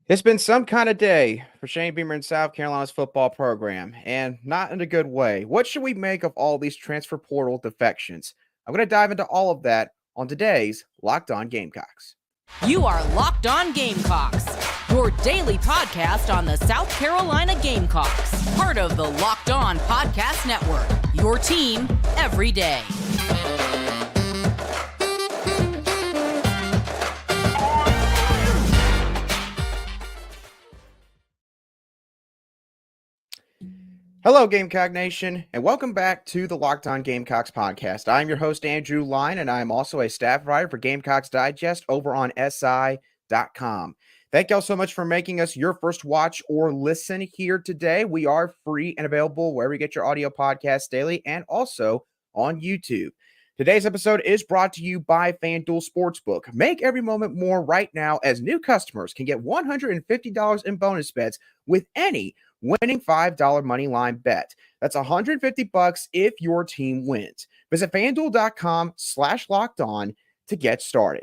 It's been some kind of day for Shane Beamer and South Carolina's football program, and not in a good way. What should we make of all these transfer portal defections? I'm going to dive into all of that on today's Locked On Gamecocks. You are Locked On Gamecocks, your daily podcast on the South Carolina Gamecocks, part of the Locked On Podcast Network, your team every day. Hello, Gamecock Nation, and welcome back to the Locked On Gamecocks podcast. I'm your host, Andrew Line, and I'm also a staff writer for Gamecocks Digest over on SI.com. Thank y'all so much for making us your first watch or listen here today. We are free and available wherever you get your audio podcasts daily and also on YouTube. Today's episode is brought to you by FanDuel Sportsbook. Make every moment more right now as new customers can get $150 in bonus bets with any winning $5 money line bet. That's $150 if your team wins. Visit FanDuel.com/locked-on to get started.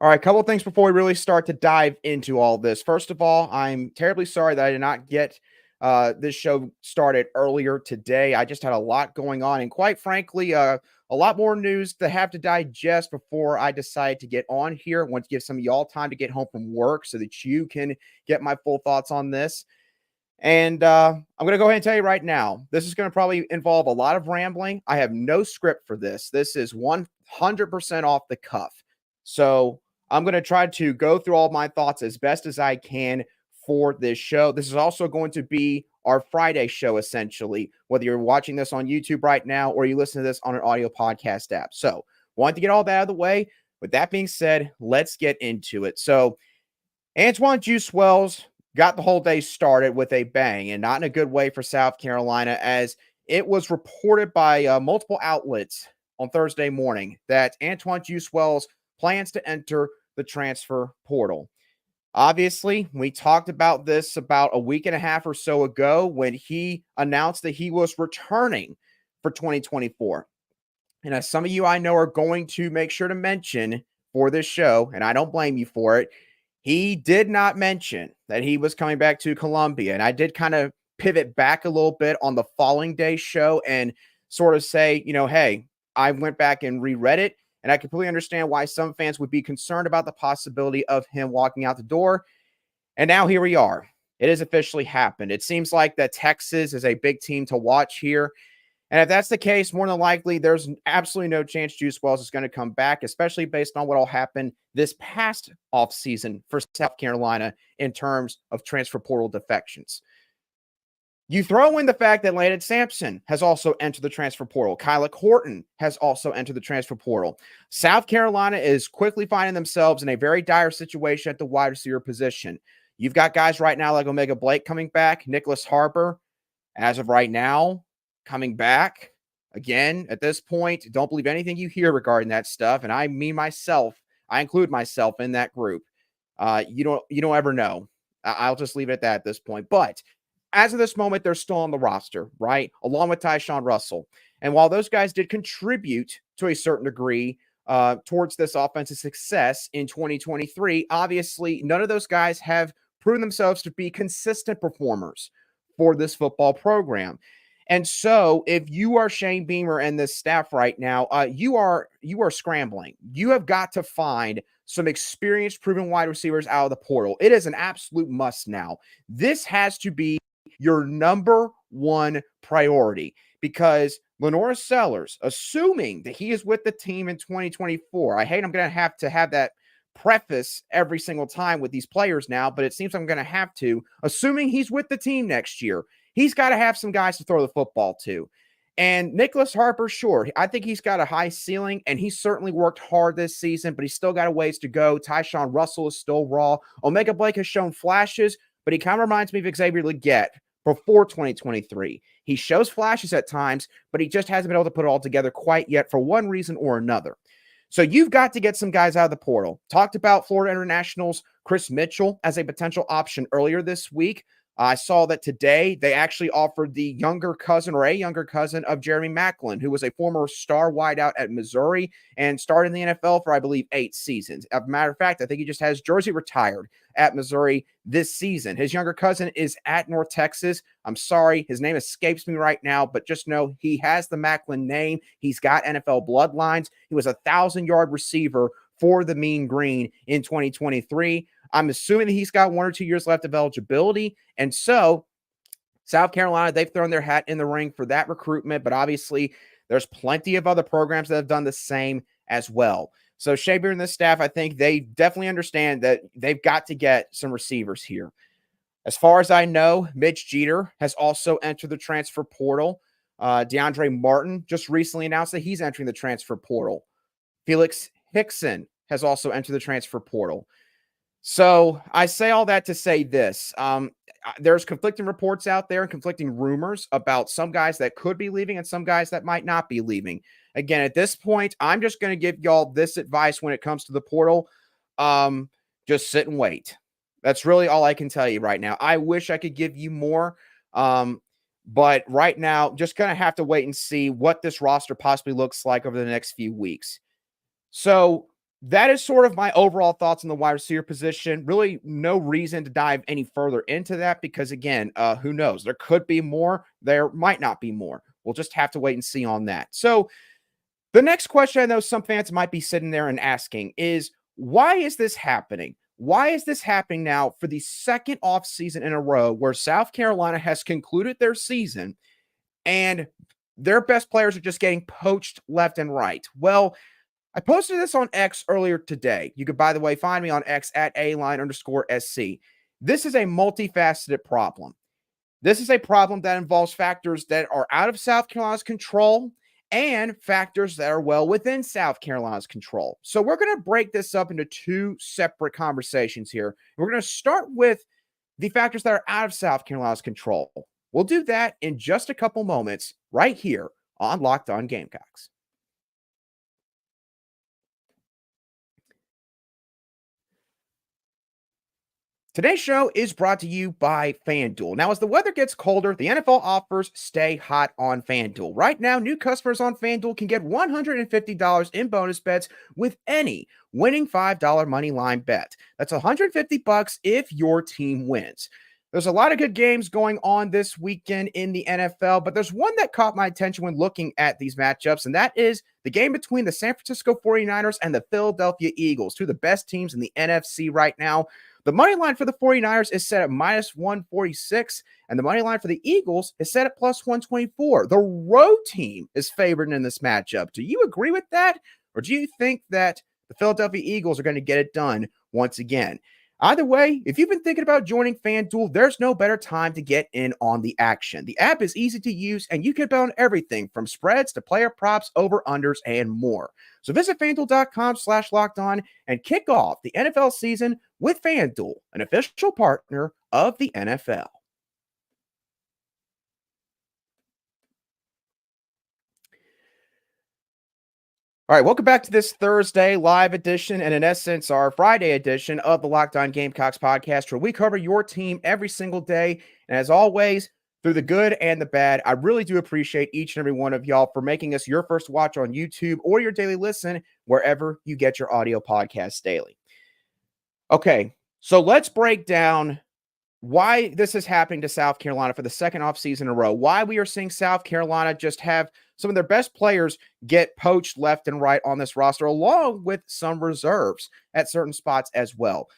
All right, a couple of things before we really start to dive into all this. First of all, I'm terribly sorry that I did not get this show started earlier today. I just had a lot going on, and quite frankly, a lot more news to have to digest before I decide to get on here. I want to give some of y'all time to get home from work so that you can get my full thoughts on this. And I'm going to go ahead and tell you right now, this is going to probably involve a lot of rambling. I have no script for this. This is 100% off the cuff. So I'm going to try to go through all my thoughts as best as I can for this show. This is also going to be our Friday show, essentially, whether you're watching this on YouTube right now or you listen to this on an audio podcast app. So wanted to get all that out of the way. With that being said, let's get into it. So Antwane Wells got the whole day started with a bang, and not in a good way for South Carolina, as it was reported by multiple outlets on Thursday morning that Antwane Wells plans to enter the transfer portal. Obviously, we talked about this about a week and a half or so ago when he announced that he was returning for 2024. And as some of you I know are going to make sure to mention for this show, and I don't blame you for it, he did not mention that he was coming back to Columbia. And I did kind of pivot back a little bit on the following day show and sort of say, hey, I went back and reread it. And I completely understand why some fans would be concerned about the possibility of him walking out the door. And now here we are. It has officially happened. It seems like that Texas is a big team to watch here. And if that's the case, more than likely, there's absolutely no chance Juice Wells is going to come back, especially based on what all happened this past offseason for South Carolina in terms of transfer portal defections. You throw in the fact that Landon Sampson has also entered the transfer portal. Kyla Horton has also entered the transfer portal. South Carolina is quickly finding themselves in a very dire situation at the wide receiver position. You've got guys right now like Omega Blake coming back, Nicholas Harper, as of right now, coming back. Again, at this point, don't believe anything you hear regarding that stuff. And I mean myself, I include myself in that group. You don't ever know. I'll just leave it at that at this point. But as of this moment, they're still on the roster, right? Along with Tyshawn Russell. And while those guys did contribute to a certain degree towards this offensive success in 2023, obviously none of those guys have proven themselves to be consistent performers for this football program. And so if you are Shane Beamer and this staff right now, you are scrambling. You have got to find some experienced, proven wide receivers out of the portal. It is an absolute must now. This has to be your number one priority, because Lenora Sellers, assuming that he is with the team in 2024, I'm going to have that preface every single time with these players now, but it seems I'm going to have to, assuming he's with the team next year, he's got to have some guys to throw the football to. And Nicholas Harper, sure, I think he's got a high ceiling, and he's certainly worked hard this season, but he's still got a ways to go. Tyshawn Russell is still raw. Omega Blake has shown flashes, but he kind of reminds me of Xavier Legette before 2023. He shows flashes at times, but he just hasn't been able to put it all together quite yet for one reason or another. So you've got to get some guys out of the portal. Talked about Florida International's Chris Mitchell as a potential option earlier this week. I saw that today they actually offered the younger cousin or a younger cousin of Jeremy Maclin, who was a former star wideout at Missouri and started in the NFL for, I believe, 8 seasons. As a matter of fact, I think he just has jersey retired at Missouri this season. His younger cousin is at North Texas. I'm sorry, his name escapes me right now, but just know he has the Maclin name. He's got NFL bloodlines. He was a 1,000-yard receiver for the Mean Green in 2023. I'm assuming that he's got 1 or 2 years left of eligibility. And so South Carolina, they've thrown their hat in the ring for that recruitment, but obviously there's plenty of other programs that have done the same as well. So Shaber and the staff, I think they definitely understand that they've got to get some receivers here. As far as I know, Mitch Jeter has also entered the transfer portal. DeAndre Martin just recently announced that he's entering the transfer portal. Felix Hickson has also entered the transfer portal. So I say all that to say this. There's conflicting reports out there and conflicting rumors about some guys that could be leaving and some guys that might not be leaving. Again, at this point, I'm just going to give y'all this advice when it comes to the portal. Just sit and wait. That's really all I can tell you right now. I wish I could give you more. But right now, just going to have to wait and see what this roster possibly looks like over the next few weeks. So that is sort of my overall thoughts on the wide receiver position. Really no reason to dive any further into that because, again, who knows? There could be more. There might not be more. We'll just have to wait and see on that. So the next question I know some fans might be sitting there and asking is, why is this happening? Why is this happening now for the second offseason in a row where South Carolina has concluded their season and their best players are just getting poached left and right? Well, I posted this on X earlier today. You could, by the way, find me on X at @aline_SC. This is a multifaceted problem. This is a problem that involves factors that are out of South Carolina's control and factors that are well within South Carolina's control. So we're going to break this up into 2 separate conversations here. We're going to start with the factors that are out of South Carolina's control. We'll do that in just a couple moments right here on Locked On Gamecocks. Today's show is brought to you by FanDuel. Now, as the weather gets colder, the NFL offers stay hot on FanDuel. Right now, new customers on FanDuel can get $150 in bonus bets with any winning $5 money line bet. That's $150 if your team wins. There's a lot of good games going on this weekend in the NFL, but there's one that caught my attention when looking at these matchups, and that is the game between the San Francisco 49ers and the Philadelphia Eagles, two of the best teams in the NFC right now. The money line for the 49ers is set at -146, and the money line for the Eagles is set at +124. The road team is favored in this matchup. Do you agree with that? Or do you think that the Philadelphia Eagles are going to get it done once again? Either way, if you've been thinking about joining FanDuel, there's no better time to get in on the action. The app is easy to use, and you can bet on everything from spreads to player props, over-unders, and more. So visit FanDuel.com/lockedon and kick off the NFL season with FanDuel, an official partner of the NFL. All right, welcome back to this Thursday live edition and, in essence, our Friday edition of the Locked On Gamecocks podcast, where we cover your team every single day. And as always, through the good and the bad, I really do appreciate each and every one of y'all for making us your first watch on YouTube or your daily listen wherever you get your audio podcasts daily. Okay, so let's break down why this is happening to South Carolina for the second offseason in a row, why we are seeing South Carolina just have some of their best players get poached left and right on this roster, along with some reserves at certain spots as well.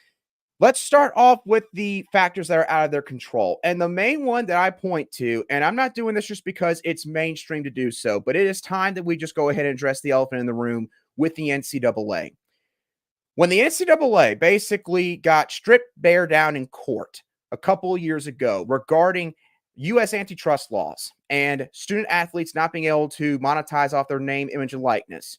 Let's start off with the factors that are out of their control. And the main one that I point to, and I'm not doing this just because it's mainstream to do so, but it is time that we just go ahead and address the elephant in the room with the NCAA. When the NCAA basically got stripped bare down in court a couple of years ago regarding U.S. antitrust laws and student athletes not being able to monetize off their name, image, and likeness,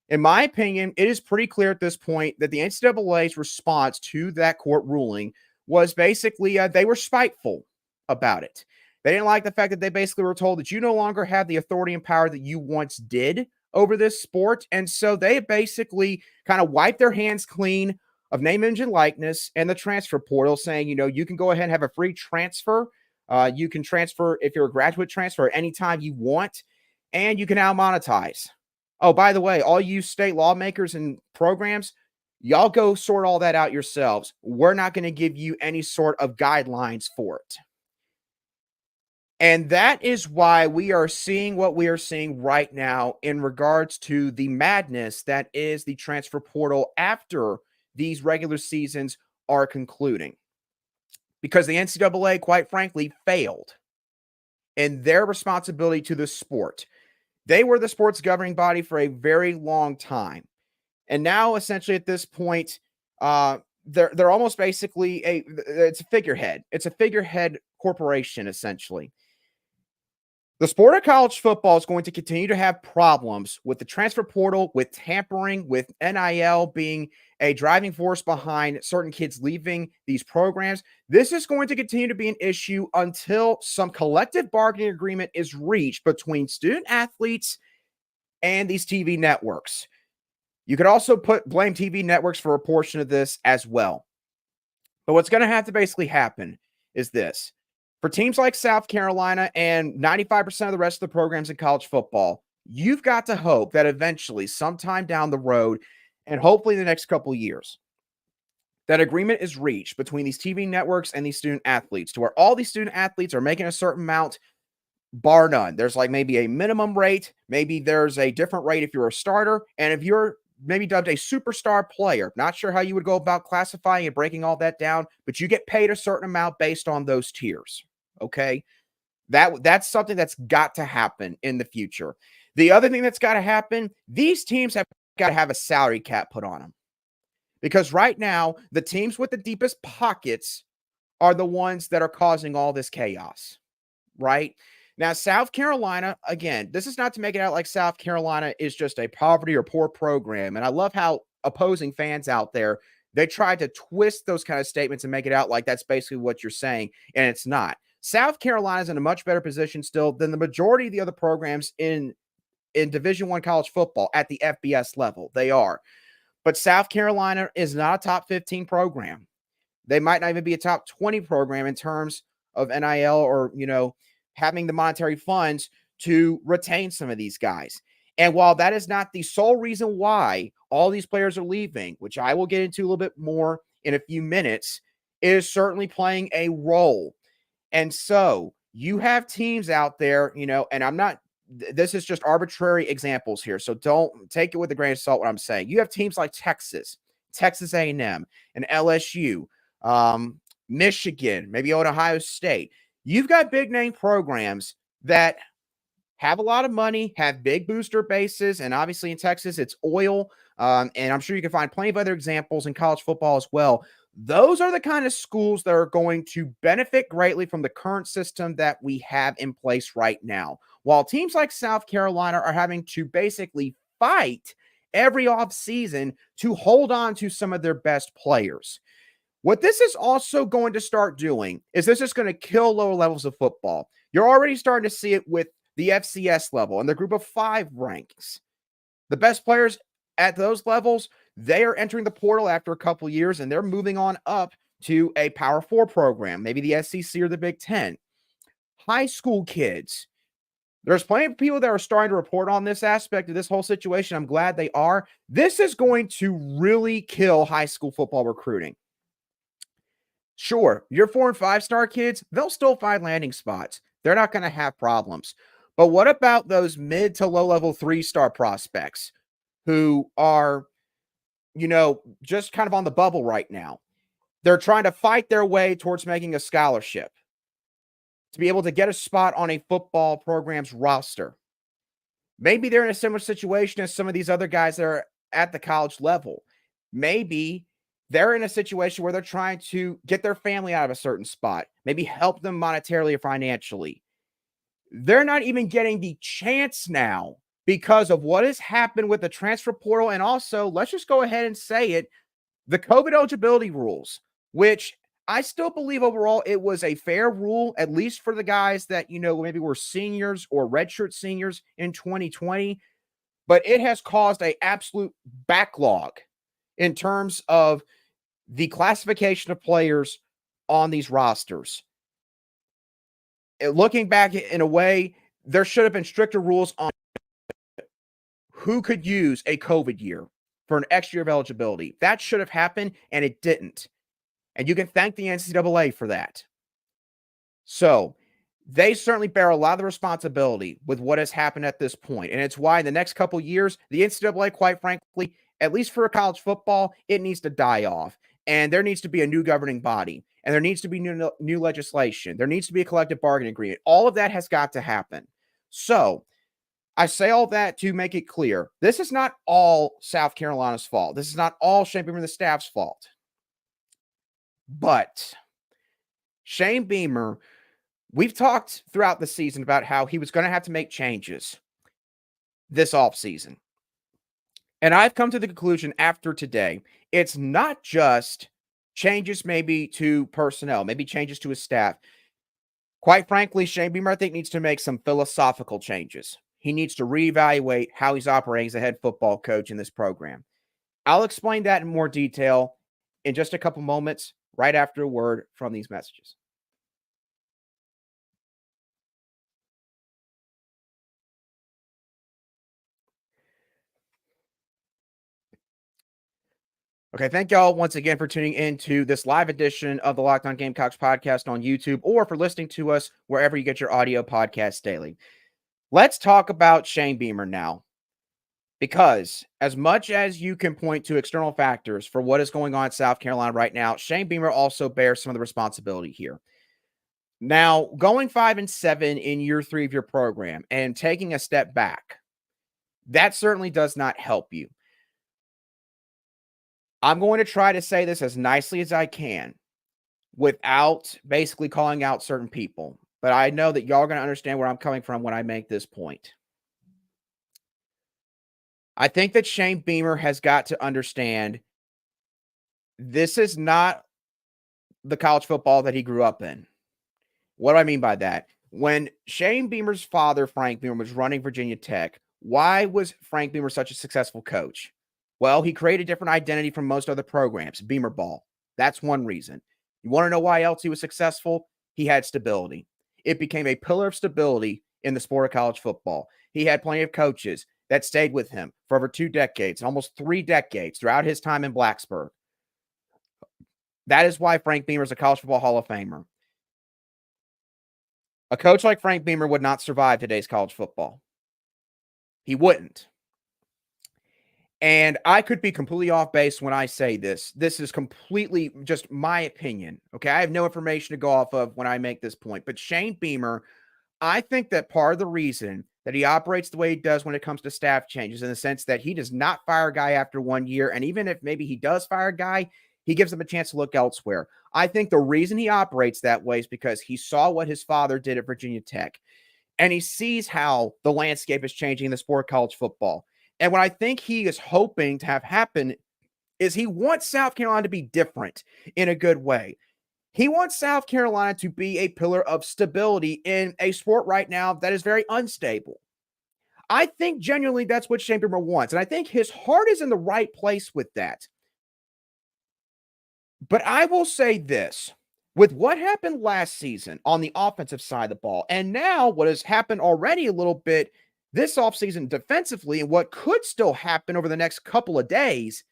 in my opinion, it is pretty clear at this point that the NCAA's response to that court ruling was basically they were spiteful about it. They didn't like the fact that they basically were told that you no longer have the authority and power that you once did over this sport. And so they basically kind of wiped their hands clean of name, image, and likeness and the transfer portal saying, you can go ahead and have a free transfer. You can transfer if you're a graduate transfer anytime you want, and you can now monetize. Oh, by the way, all you state lawmakers and programs, y'all go sort all that out yourselves. We're not going to give you any sort of guidelines for it. And that is why we are seeing what we are seeing right now in regards to the madness that is the transfer portal after these regular seasons are concluding. Because the NCAA, quite frankly, failed in their responsibility to the sport. They were the sports governing body for a very long time. And now, essentially, at this point, they're almost basically it's a figurehead. It's a figurehead corporation, essentially. The sport of college football is going to continue to have problems with the transfer portal, with tampering, with NIL being a driving force behind certain kids leaving these programs. This is going to continue to be an issue until some collective bargaining agreement is reached between student athletes and these TV networks. You could also blame TV networks for a portion of this as well. But what's going to have to basically happen is this. For teams like South Carolina and 95% of the rest of the programs in college football, you've got to hope that eventually, sometime down the road, and hopefully in the next couple of years, that agreement is reached between these TV networks and these student athletes to where all these student athletes are making a certain amount, bar none. There's like maybe a minimum rate. Maybe there's a different rate if you're a starter. And if you're maybe dubbed a superstar player, not sure how you would go about classifying and breaking all that down, but you get paid a certain amount based on those tiers. Okay, that's something that's got to happen in the future. The other thing that's got to happen, these teams have got to have a salary cap put on them. Because right now, the teams with the deepest pockets are the ones that are causing all this chaos, right? Now, South Carolina, again, this is not to make it out like South Carolina is just a poverty or poor program. And I love how opposing fans out there, they try to twist those kind of statements and make it out like that's basically what you're saying, and it's not. South Carolina is in a much better position still than the majority of the other programs in Division I college football at the FBS level. They are. But South Carolina is not a top 15 program. They might not even be a top 20 program in terms of NIL or, having the monetary funds to retain some of these guys. And while that is not the sole reason why all these players are leaving, which I will get into a little bit more in a few minutes, it is certainly playing a role. And so you have teams out there, and this is just arbitrary examples here. So don't take it with a grain of salt what I'm saying. You have teams like Texas A&M, and LSU, Michigan, maybe Ohio State. You've got big name programs that have a lot of money, have big booster bases, and obviously in Texas, it's oil. And I'm sure you can find plenty of other examples in college football as well. Those are the kind of schools that are going to benefit greatly from the current system that we have in place right now. While teams like South Carolina are having to basically fight every offseason to hold on to some of their best players. What this is also going to start doing is this is going to kill lower levels of football. You're already starting to see it with the FCS level and the group of 5 ranks. The best players at those levels, they are entering the portal after a couple years, and they're moving on up to a Power 4 program, maybe the SEC or the Big Ten. High school kids. There's plenty of people that are starting to report on this aspect of this whole situation. I'm glad they are. This is going to really kill high school football recruiting. Sure, your 4- and 5-star kids, they'll still find landing spots. They're not going to have problems. But what about those mid to low-level 3-star prospects who are, just kind of on the bubble right now? They're trying to fight their way towards making a scholarship to be able to get a spot on a football program's roster. Maybe they're in a similar situation as some of these other guys that are at the college level. Maybe they're in a situation where they're trying to get their family out of a certain spot, maybe help them monetarily or financially. They're not even getting the chance now because of what has happened with the transfer portal. And also, let's just go ahead and say it, the COVID eligibility rules, which I still believe overall it was a fair rule, at least for the guys that, maybe were seniors or redshirt seniors in 2020. But it has caused an absolute backlog in terms of the classification of players on these rosters. Looking back in a way, there should have been stricter rules on who could use a COVID year for an extra year of eligibility. That should have happened, and it didn't. And you can thank the NCAA for that. So they certainly bear a lot of the responsibility with what has happened at this point. And it's why in the next couple years, the NCAA, quite frankly, at least for college football, it needs to die off. And there needs to be a new governing body. And there needs to be new legislation. There needs to be a collective bargaining agreement. All of that has got to happen. So I say all that to make it clear. This is not all South Carolina's fault. This is not all Shane Beamer and the staff's fault. But Shane Beamer, we've talked throughout the season about how he was going to have to make changes this offseason. And I've come to the conclusion after today, it's not just changes maybe to personnel, maybe changes to his staff. Quite frankly, Shane Beamer, I think, needs to make some philosophical changes. He needs to reevaluate how he's operating as a head football coach in this program. I'll explain that in more detail in just a couple moments, right after a word from these messages. Okay, thank y'all once again for tuning into this live edition of the Locked On Gamecocks podcast on YouTube, or for listening to us wherever you get your audio podcasts daily. Let's talk about Shane Beamer now, because as much as you can point to external factors for what is going on in South Carolina right now, Shane Beamer also bears some of the responsibility here. Now, going 5-7 in year 3 of your program and taking a step back, that certainly does not help you. I'm going to try to say this as nicely as I can without basically calling out certain people. But I know that y'all are going to understand where I'm coming from when I make this point. I think that Shane Beamer has got to understand this is not the college football that he grew up in. What do I mean by that? When Shane Beamer's father, Frank Beamer, was running Virginia Tech, why was Frank Beamer such a successful coach? Well, he created a different identity from most other programs, Beamer ball. That's one reason. You want to know why else he was successful? He had stability. It became a pillar of stability in the sport of college football. He had plenty of coaches that stayed with him for over 2 decades, almost 3 decades throughout his time in Blacksburg. That is why Frank Beamer is a college football Hall of Famer. A coach like Frank Beamer would not survive today's college football. He wouldn't. And I could be completely off base when I say this. This is completely just my opinion. Okay. I have no information to go off of when I make this point. But Shane Beamer, I think that part of the reason that he operates the way he does when it comes to staff changes, in the sense that he does not fire a guy after 1 year. And even if maybe he does fire a guy, he gives him a chance to look elsewhere. I think the reason he operates that way is because he saw what his father did at Virginia Tech. And he sees how the landscape is changing in the sport of college football. And what I think he is hoping to have happen is he wants South Carolina to be different in a good way. He wants South Carolina to be a pillar of stability in a sport right now that is very unstable. I think genuinely that's what Shane Beamer wants. And I think his heart is in the right place with that. But I will say this. With what happened last season on the offensive side of the ball, and now what has happened already a little bit this offseason defensively, and what could still happen over the next couple of days,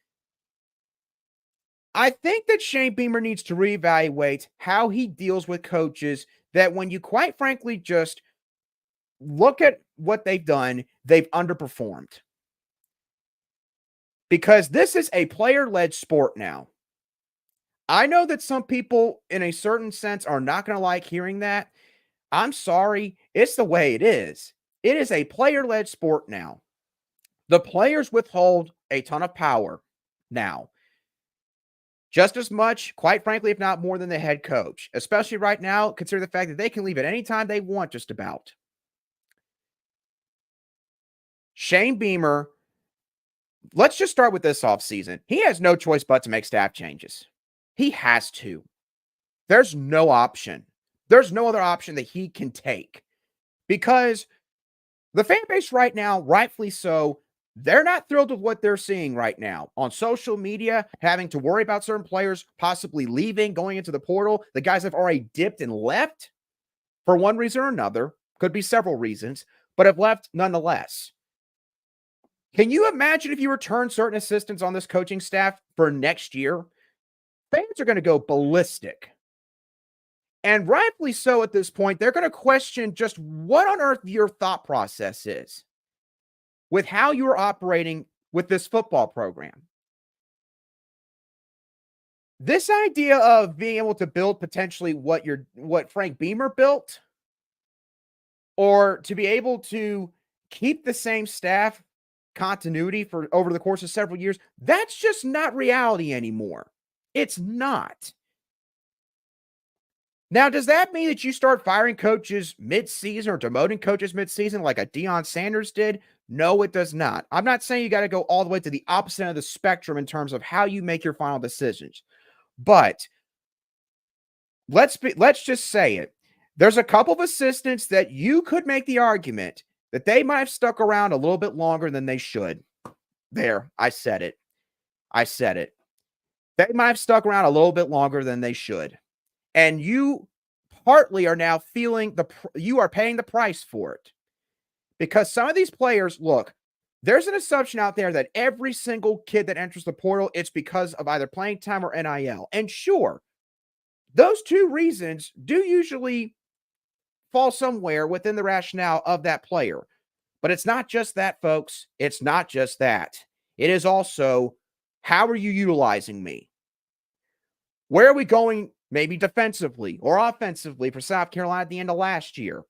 I think that Shane Beamer needs to reevaluate how he deals with coaches that, when you quite frankly just look at what they've done, they've underperformed. Because this is a player-led sport now. I know that some people, in a certain sense, are not going to like hearing that. I'm sorry. It's the way it is. It is a player-led sport now. The players withhold a ton of power now. Just as much, quite frankly, if not more, than the head coach. Especially right now, consider the fact that they can leave at any time they want, just about. Shane Beamer, let's just start with this offseason. He has no choice but to make staff changes. He has to. There's no option. There's no other option that he can take. Because the fan base right now, rightfully so, They're not thrilled with what they're seeing right now on social media, having to worry about certain players possibly leaving, going into the portal. The guys have already dipped and left for one reason or another. Could be several reasons, but have left nonetheless. Can you imagine if you return certain assistants on this coaching staff for next year? Fans are going to go ballistic. And rightfully so at this point. They're going to question just what on earth your thought process is with how you're operating with this football program. This idea of being able to build potentially what Frank Beamer built, or to be able to keep the same staff continuity for over the course of several years, that's just not reality anymore. It's not. Now, does that mean that you start firing coaches mid-season or demoting coaches mid-season like a Deion Sanders did? No, it does not. I'm not saying you got to go all the way to the opposite end of the spectrum in terms of how you make your final decisions. But let's just say it. There's a couple of assistants that you could make the argument that they might have stuck around a little bit longer than they should. There, I said it. They might have stuck around a little bit longer than they should. And you partly are now feeling you are paying the price for it. Because some of these players, look, there's an assumption out there that every single kid that enters the portal, it's because of either playing time or NIL. And sure, those two reasons do usually fall somewhere within the rationale of that player. But it's not just that, folks. It's not just that. It is also, how are you utilizing me? Where are we going, maybe defensively or offensively, for South Carolina at the end of last year?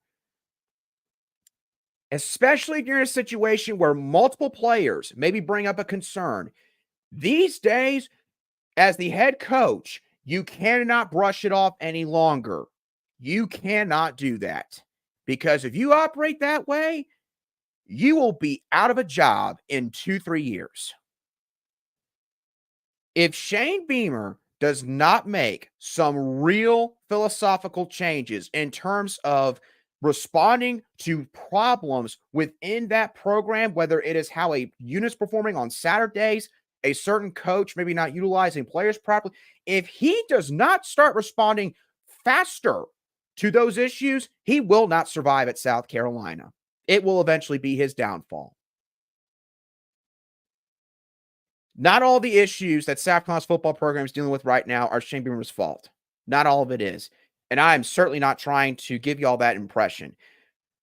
Especially if you're in a situation where multiple players maybe bring up a concern. These days, as the head coach, you cannot brush it off any longer. You cannot do that. Because if you operate that way, you will be out of a job in 2-3 years. If Shane Beamer does not make some real philosophical changes in terms of responding to problems within that program, whether it is how a unit's performing on Saturdays, a certain coach maybe not utilizing players properly, if he does not start responding faster to those issues, he will not survive at South Carolina. It will eventually be his downfall. Not all the issues that South Carolina's football program is dealing with right now are Shane Beamer's fault. Not all of it is. And I am certainly not trying to give you all that impression.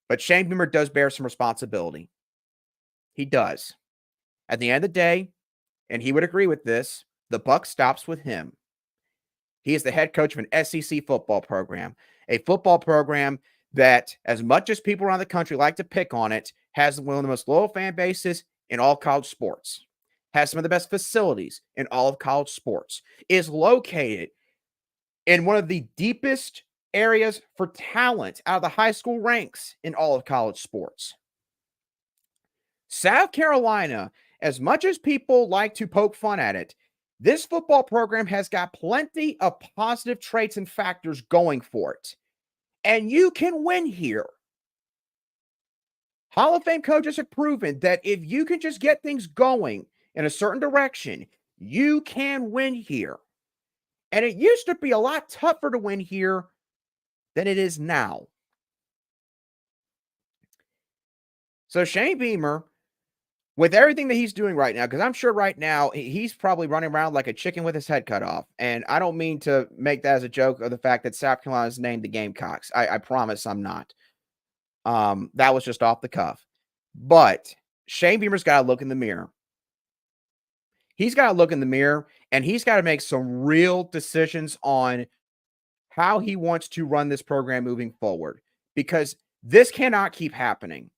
But Shane Beamer does bear some responsibility. He does. At the end of the day, and he would agree with this, the buck stops with him. He is the head coach of an SEC football program, a football program that, as much as people around the country like to pick on it, has one of the most loyal fan bases in all college sports, has some of the best facilities in all of college sports, is located in one of the deepest areas for talent out of the high school ranks in all of college sports. South Carolina, as much as people like to poke fun at it, this football program has got plenty of positive traits and factors going for it. And you can win here. Hall of Fame coaches have proven that if you can just get things going in a certain direction, you can win here. And it used to be a lot tougher to win here than it is now. So Shane Beamer, with everything that he's doing right now, because I'm sure right now he's probably running around like a chicken with his head cut off. And I don't mean to make that as a joke of the fact that South Carolina is named the Gamecocks. I promise I'm not. That was just off the cuff. But Shane Beamer's got to look in the mirror. He's got to look in the mirror, and he's got to make some real decisions on how he wants to run this program moving forward, because this cannot keep happening.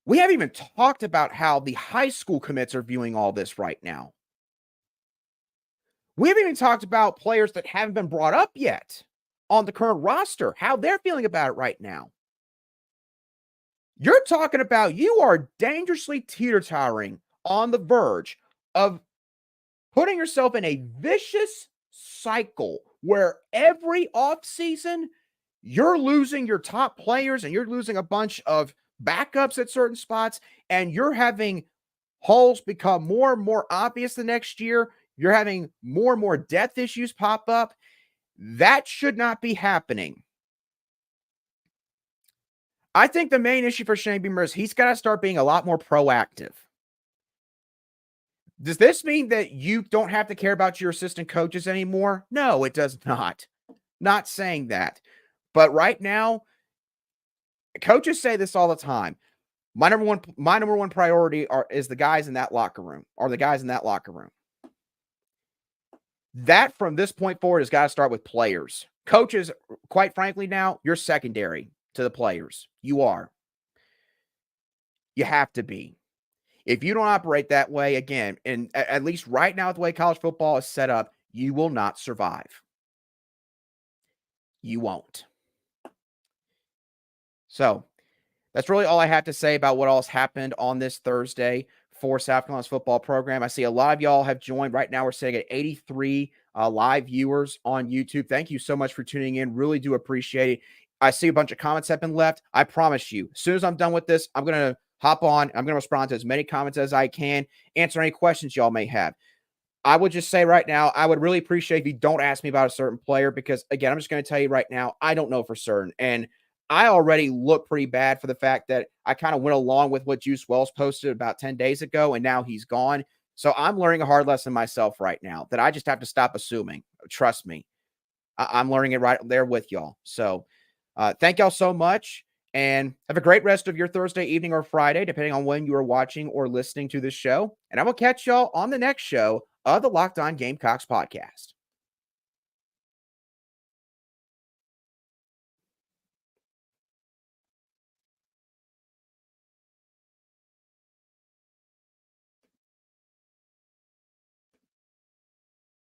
We haven't even talked about how the high school commits are viewing all this right now. We haven't even talked about players that haven't been brought up yet on the current roster, how they're feeling about it right now. You're talking about you are dangerously teeter-tottering on the verge of putting yourself in a vicious cycle where every offseason you're losing your top players and you're losing a bunch of backups at certain spots, and you're having holes become more and more obvious the next year. You're having more and more depth issues pop up. That should not be happening. I think the main issue for Shane Beamer is he's got to start being a lot more proactive. Does this mean that you don't have to care about your assistant coaches anymore? No, it does not. Not saying that. But right now, coaches say this all the time. My number one priority is the guys in that locker room, That from this point forward has got to start with players. Coaches, quite frankly, now you're secondary to the players. You are. You have to be. If you don't operate that way, again, and at least right now, the way college football is set up, you will not survive. You won't. So that's really all I have to say about what all has happened on this Thursday for South Carolina's football program. I see a lot of y'all have joined. Right now, we're sitting at 83 live viewers on YouTube. Thank you so much for tuning in. Really do appreciate it. I see a bunch of comments have been left. I promise you, as soon as I'm done with this, I'm going to hop on. I'm going to respond to as many comments as I can, answer any questions y'all may have. I would just say right now, I would really appreciate if you don't ask me about a certain player because, again, I'm just going to tell you right now, I don't know for certain. And I already look pretty bad for the fact that I kind of went along with what Juice Wells posted about 10 days ago, and now he's gone. So I'm learning a hard lesson myself right now that I just have to stop assuming. Trust me. I'm learning it right there with y'all. So thank y'all so much, and have a great rest of your Thursday evening or Friday, depending on when you are watching or listening to this show. And I will catch y'all on the next show of the Locked On Gamecocks podcast.